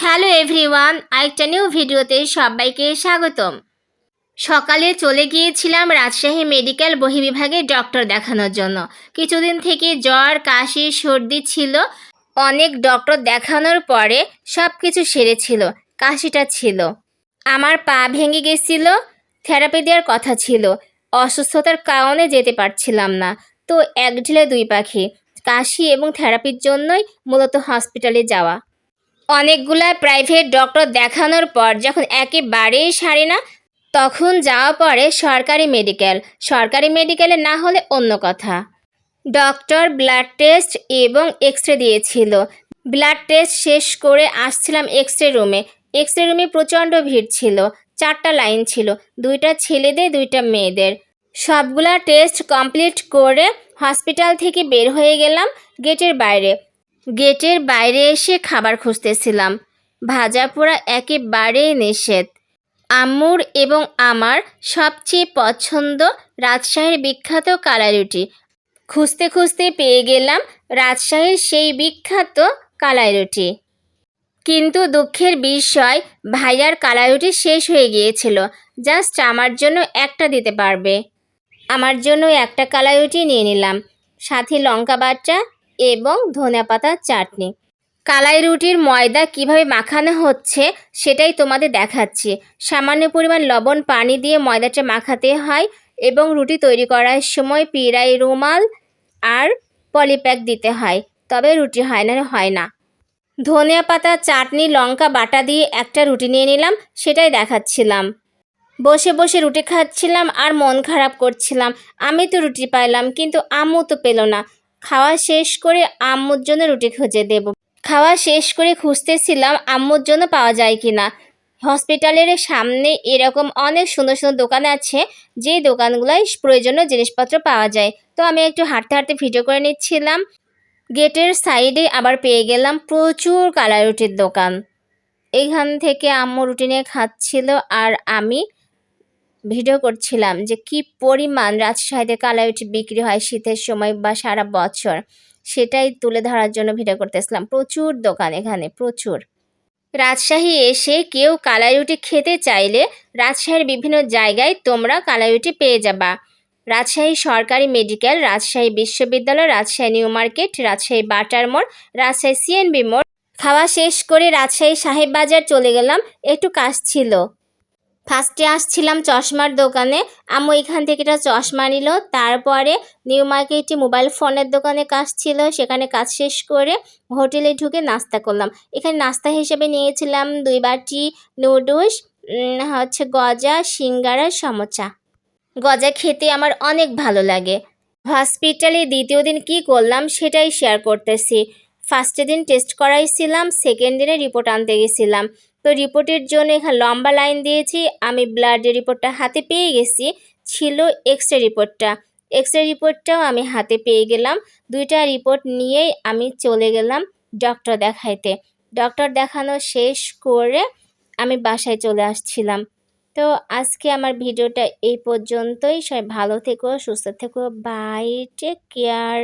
Hello everyone, আরেকটা new ভিডিওতে সবাইকে স্বাগতম। সকালে চলে গিয়েছিলাম রাজশাহী মেডিকেল বহির্বিভাগে ডক্টর দেখানোর জন্য। কিছুদিন থেকে জ্বর, কাশি, সর্দি ছিল। অনেক ডক্টর দেখানোর পরে সব কিছু সেরেছিল, কাশিটা ছিল। আমার পা ভেঙে গেছিল, থেরাপি দেওয়ার কথা ছিল। অসুস্থতার কারণে যেতে পারছিলাম না। তো এক ঢিলে দুই পাখি, কাশি এবং থেরাপির জন্যই মূলত হসপিটালে যাওয়া। অনেকগুলা প্রাইভেট ডক্টর দেখানোর পর যখন একেবারেই সারে না, তখন যাওয়া পড়ে সরকারি মেডিকেলে না হলে অন্য কথা। ডক্টর ব্লাড টেস্ট এবং এক্স রে দিয়েছিল। ব্লাড টেস্ট শেষ করে আসছিলাম এক্স রে রুমে প্রচণ্ড ভিড় ছিল। 4টা লাইন ছিল, 2টা ছেলেদের 2টা মেয়েদের। সবগুলা টেস্ট কমপ্লিট করে হসপিটাল থেকে বের হয়ে গেলাম গেটের বাইরে এসে খাবার খুঁজতেছিলাম। ভাজা পোড়া একেবারেই নিষেধ। আম্মুর এবং আমার সবচেয়ে পছন্দ রাজশাহীর বিখ্যাত কালাই রুটি। খুঁজতে খুঁজতে পেয়ে গেলাম রাজশাহীর সেই বিখ্যাত কালাই রুটি। কিন্তু দুঃখের বিষয়, ভাইয়ার কালাই রুটি শেষ হয়ে গিয়েছিল। জাস্ট আমার জন্য একটা দিতে পারবে। আমার জন্য একটা কালাই রুটি নিয়ে নিলাম, সাথে লঙ্কা বাটা এবং ধনেপাতার চাটনি। কালাই রুটির ময়দা কিভাবে মাখানো হচ্ছে সেটাই তোমাদের দেখাচ্ছি। সামান্য পরিমাণ লবণ পানি দিয়ে ময়দাটা মাখাতে হয় এবং রুটি তৈরি করার সময় পিঁড়াই, রুমাল আর পলিপ্যাক দিতে হয়, তবে রুটি হয় না। ধনিয়া পাতা, চাটনি, লঙ্কা বাটা দিয়ে একটা রুটি নিয়ে নিলাম, সেটাই দেখাচ্ছিলাম। বসে বসে রুটি খাচ্ছিলাম আর মন খারাপ করছিলাম। আমি তো রুটি পাইলাম, কিন্তু আম্মু তো পেল না। খাওয়া শেষ করে আম্মুর জন্য রুটি খুঁজে দেব। খাওয়া শেষ করে খুঁজতেছিলাম আম্মুর জন্য পাওয়া যায় কি না। হসপিটালের সামনে এরকম অনেক সুন্দর সুন্দর দোকান আছে, যেই দোকানগুলোয় প্রয়োজনীয় জিনিসপত্র পাওয়া যায়। তো আমি একটু হাঁটতে হাঁটতে ভিডিও করে নিচ্ছিলাম। গেটের সাইডে আবার পেয়ে গেলাম প্রচুর কালাই রুটির দোকান। এইখান থেকে আম্মু রুটি নিয়ে খাচ্ছিল আর আমি ভিডিও করছিলাম যে কি পরিমাণ রাজশাহীতে কালাই রুটি বিক্রি হয় শীতের সময় বা সারা বছর, সেটাই তুলে ধরার জন্য ভিডিও করতেছিলাম। প্রচুর দোকান এখানে, প্রচুর। রাজশাহী এসে কেউ কালাই রুটি খেতে চাইলে রাজশাহীর বিভিন্ন জায়গায় তোমরা কালাই রুটি পেয়ে যাবা। রাজশাহী সরকারি মেডিকেল, রাজশাহী বিশ্ববিদ্যালয়, Rajshahi new market, Rajshahi butter মোড়, রাজশাহী সিএনবি মোড়। খাওয়া শেষ করে রাজশাহী সাহেব বাজার চলে গেলাম, একটু কাজ ছিল। ফার্স্টে আসছিলাম চশমার দোকানে, আম্মু এখান থেকে একটা চশমা নিল। তারপরে নিউ মার্কেটে মোবাইল ফোনের দোকানে কাজ ছিল, সেখানে কাজ শেষ করে হোটেলে ঢুকে নাস্তা করলাম। এখানে নাস্তা হিসেবে নিয়েছিলাম 2 বাটি নুডলস, গজা, সিঙ্গারা, সমোসা। গজা খেতে আমার অনেক ভালো লাগে। হসপিটালে দ্বিতীয় দিন কি করলাম সেটাই শেয়ার করতেছি। ফার্স্টের দিন টেস্ট করাইছিলাম, সেকেন্ড দিনে রিপোর্ট আনতে গেছিলাম। তো রিপোর্টের জন্য এখানে লম্বা লাইন দিয়েছি। আমি ব্লাডের রিপোর্টটা হাতে পেয়ে গেছি, ছিল এক্স রে রিপোর্টটাও আমি হাতে পেয়ে গেলাম। 2টা রিপোর্ট নিয়েই আমি চলে গেলাম ডক্টর দেখাইতে। ডক্টর দেখানো শেষ করে আমি বাসায় চলে আসছিলাম। তো আজকে আমার ভিডিওটা এই পর্যন্তই। সবাই ভালো থেকো, সুস্থ থেকো, বাই, টেক কেয়ার।